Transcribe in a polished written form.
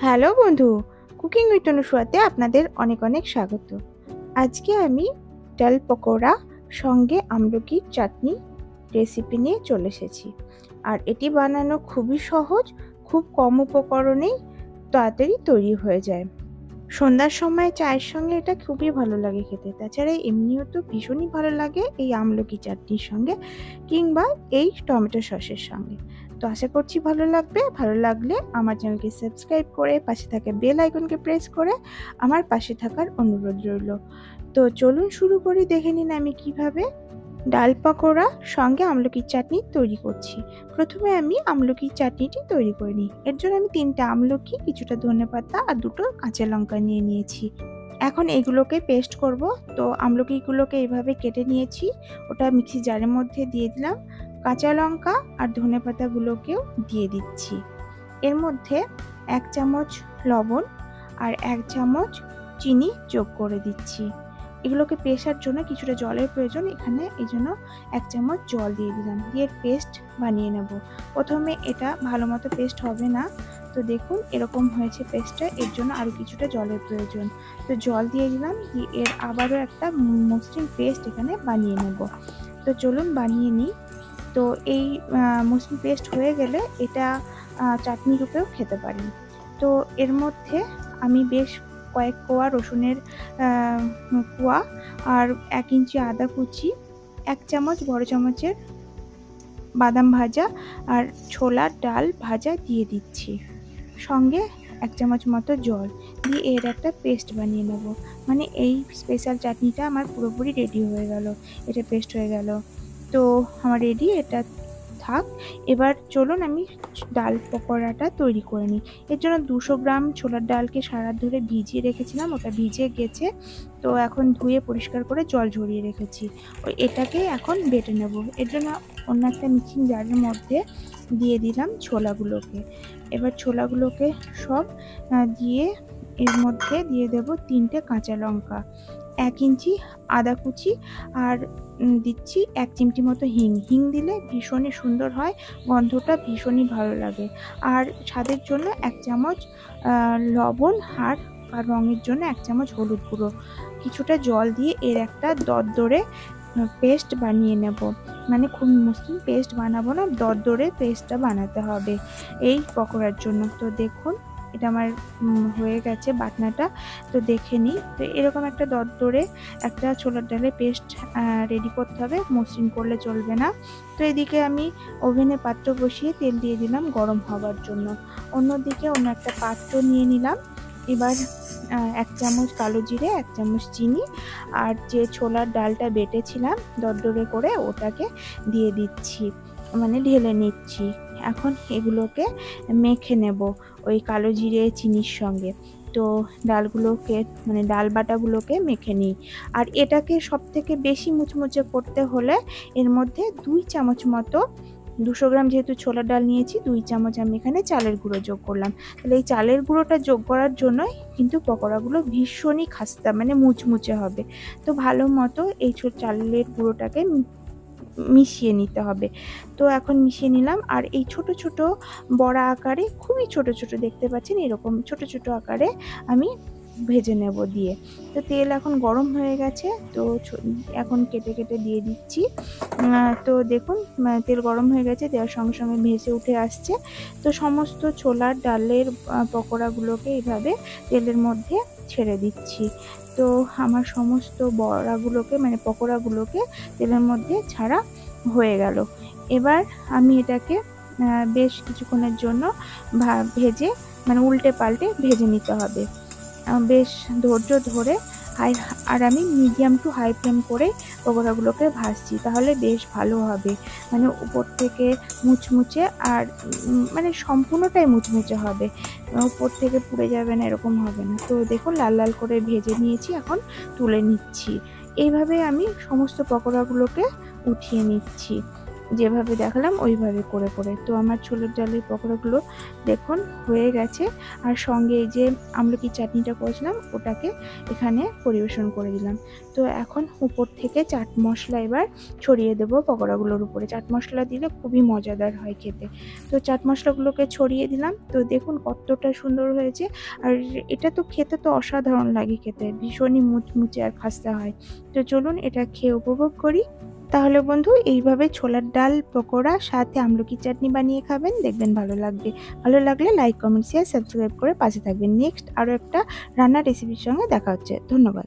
Hello বন্ধু, cooking with অনুসুয়াতে আপনাদের অনেক অনেক স্বাগত। আজকে আমি ডাল পকোড়া সঙ্গে আমলকির চাটনি রেসিপি নিয়ে চলে এসেছি। আর এটি বানানো খুবই সহজ, খুব কম উপকরণেই তাড়াতাড়ি তৈরি হয়ে যায়। সন্ধ্যার সময় চায়ের সঙ্গে এটা খুবই ভালো লাগে খেতে। তাছাড়া এমনিও তো ভীষণই ভালো লাগে এই আমলকি চাটনির সঙ্গে কিংবা এই টমেটো সসের সঙ্গে। তো আশা করছি ভালো লাগবে। ভালো লাগলে আমার চ্যানেলকে সাবস্ক্রাইব করে পাশে থাকা বেল আইকনকে প্রেস করে আমার পাশে থাকার অনুরোধ রইল। তো চলুন শুরু করি, দেখে নিন আমি কিভাবে ডাল পকোড়া সঙ্গে আমলকির চাটনি তৈরি করছি। প্রথমে আমি আমলকির চাটনিটি তৈরি করে নিই। এর জন্য আমি 3টে আমলকি, কিছুটা ধনেপাতা আর 2টো কাঁচা লঙ্কা নিয়ে নিয়েছি। এখন এগুলোকে পেস্ট করব। তো আমলকিগুলোকে এইভাবে কেটে নিয়েছি, ওটা মিক্সি জারের মধ্যে দিয়ে দিলাম। কাঁচা লঙ্কা আর ধনেপাতাগুলোকেও দিয়ে দিচ্ছি। এর মধ্যে 1 চামচ লবণ আর 1 চামচ চিনি যোগ করে দিচ্ছি। এগুলোকে পেস্টার জন্য কিছুটা জলের প্রয়োজন, এখানে এই জন্য 1 চামচ জল দিয়ে দিলাম, দিয়ে পেস্ট বানিয়ে নেব। প্রথমে এটা ভালো মতো পেস্ট হবে না, তো দেখুন এরকম হয়েছে পেস্টটা, এর জন্য আরও কিছুটা জলের প্রয়োজন। তো জল দিয়ে দিলাম, দিয়ে এর আবারও একটা মসৃণ পেস্ট এখানে বানিয়ে নেব। তো চলুন বানিয়ে নিই। তো এই মসৃণ পেস্ট হয়ে গেলে এটা চাটনি রূপেও খেতে পারেন। তো এর মধ্যে আমি বেশ কয়েক কোয়া রসুনের কোয়া আর 1 ইঞ্চি আদা কুচি, 1 চামচ বড় চামচের বাদাম ভাজা আর ছোলার ডাল ভাজা দিয়ে দিচ্ছি। সঙ্গে 1 চামচ মতো জল দিয়ে এর একটা পেস্ট বানিয়ে নেব। মানে এই স্পেশাল চাটনিটা আমার পুরোপুরি রেডি হয়ে গেল, এটা পেস্ট হয়ে গেল। তো আমার রেডি, এটা থাক। এবার চলুন আমি ডাল পকোড়াটা তৈরি করে নিই। এর জন্য 200 গ্রাম ছোলার ডালকে সারা রাত ধরে ভিজিয়ে রেখেছিলাম, ওটা ভিজে গেছে। তো এখন ধুয়ে পরিষ্কার করে জল ঝরিয়ে রেখেছি। এটাকে এখন বেটে নেব। এর জন্য অন্য একটা মিক্সিং জারের মধ্যে দিয়ে দিলাম ছোলাগুলোকে। এবার ছোলাগুলোকে সব দিয়ে এর মধ্যে দিয়ে দেব 3টে কাঁচা লঙ্কা, 1 ইঞ্চি আদা কুচি আর দিচ্ছি 1 চিমটি মতো হিং দিলে ভীষণই সুন্দর হয়, গন্ধটা ভীষণই ভালো লাগে। আর স্বাদের জন্য 1 চামচ লবণ আর রঙের জন্য 1 চামচ হলুদ গুঁড়ো। কিছুটা জল দিয়ে এর একটা দরদরে পেস্ট বানিয়ে নেব। মানে খুব মসৃণ পেস্ট বানাবো না, দরদরে পেস্টটা বানাতে হবে এই পকোড়ার জন্য। তো দেখুন এটা আমার হয়ে গেছে বাটনাটা। তো দেখে নিই। তো এরকম একটা দরদরে একটা ছোলার ডালের পেস্ট রেডি করতে হবে, মসৃণ করলে চলবে না। তো এদিকে আমি ওভেনে পাত্র বসিয়ে তেল দিয়ে দিলাম গরম হবার জন্য। অন্যদিকে অন্য একটা পাত্র নিয়ে নিলাম। এবার 1 চামচ কালো জিরে, 1 চামচ চিনি আর যে ছোলার ডালটা বেটেছিলাম দরদরে করে ওটাকে দিয়ে দিচ্ছি, মানে ঢেলে নিচ্ছি। এখন এগুলোকে মেখে নেব ওই কালো জিরে চিনির সঙ্গে। তো ডালগুলোকে মানে ডাল বাটাগুলোকে মেখে নিই। আর এটাকে সবথেকে বেশি মুচমুচে করতে হলে এর মধ্যে 2 চামচ মতো, 200 গ্রাম যেহেতু ছোলার ডাল নিয়েছি, 2 চামচ আমি এখানে চালের গুঁড়ো যোগ করলাম। তাহলে এই চালের গুঁড়োটা যোগ করার জন্যই কিন্তু পকোড়াগুলো ভীষণই খাস্তা মানে মুচমুচে হবে। তো ভালো মতো এই চালের গুঁড়োটাকে মিশিয়ে নিতে হবে। তো এখন মিশিয়ে নিলাম। আর এই ছোট ছোট বড়া আকারে, খুবই ছোট ছোট দেখতে পাচ্ছেন, এরকম ছোট ছোট আকারে আমি ভেজে নেব দিয়ে। তো তেল এখন গরম হয়ে গেছে, তো এখন কেটে কেটে দিয়ে দিচ্ছি। তো দেখুন তেল গরম হয়ে গেছে, দেওয়ার সঙ্গে সঙ্গে ভেসে উঠে আসছে। তো সমস্ত ছোলার ডালের পকোড়াগুলোকে এইভাবে তেলের মধ্যে ছেড়ে দিচ্ছি। তো আমার সমস্ত বড়াগুলোকে মানে পকোড়াগুলোকে তেলের মধ্যে ছাড়া হয়ে গেল। এবার আমি এটাকে বেশ কিছুক্ষণের জন্য ভেজে মানে উল্টে পাল্টে ভেজে নিতে হবে বেশ ধৈর্য ধরে। আর আমি মিডিয়াম টু হাই ফ্লেম করে পকোড়াগুলোকে ভাজছি, তাহলে বেশ ভালো হবে। মানে উপর থেকে মুচমুচে আর মানে সম্পূর্ণটাই মুচমুচে হবে, উপর থেকে পুড়ে যাবে না, এরকম হবে না। তো দেখুন লাল লাল করে ভেজে নিয়েছি, এখন তুলে নিচ্ছি। এইভাবে আমি সমস্ত পকোড়াগুলোকে উঠিয়ে নিচ্ছি। যেভাবে দেখালাম ওইভাবে করে করে। তো আমার ছোলার ডালের পকোড়াগুলো দেখুন হয়ে গেছে। আর সঙ্গে এই যে আমলকির চাটনিটা করেছিলাম ওটাকে এখানে পরিবেশন করে দিলাম। তো এখন উপর থেকে চাট মশলা এবার ছড়িয়ে দেবো পকোড়াগুলোর উপরে। চাট মশলা দিলে খুবই মজাদার হয় খেতে। তো চাট মশলাগুলোকে ছড়িয়ে দিলাম। তো দেখুন কতটা সুন্দর হয়েছে। আর এটা তো খেতে তো অসাধারণ লাগে খেতে, ভীষণই মুচমুচে আর খাস্তা হয়। তো চলুন এটা খেয়ে উপভোগ করি। তাহলে বন্ধু এইভাবে ছোলার ডাল পকোড়া সাথে আমলকি চাটনি বানিয়ে খাবেন, দেখবেন ভালো লাগবে। ভালো লাগলে লাইক, কমেন্ট, শেয়ার, সাবস্ক্রাইব করে পাশে থাকবেন। নেক্সট আরও একটা রান্নার রেসিপির সঙ্গে দেখা হচ্ছে। ধন্যবাদ।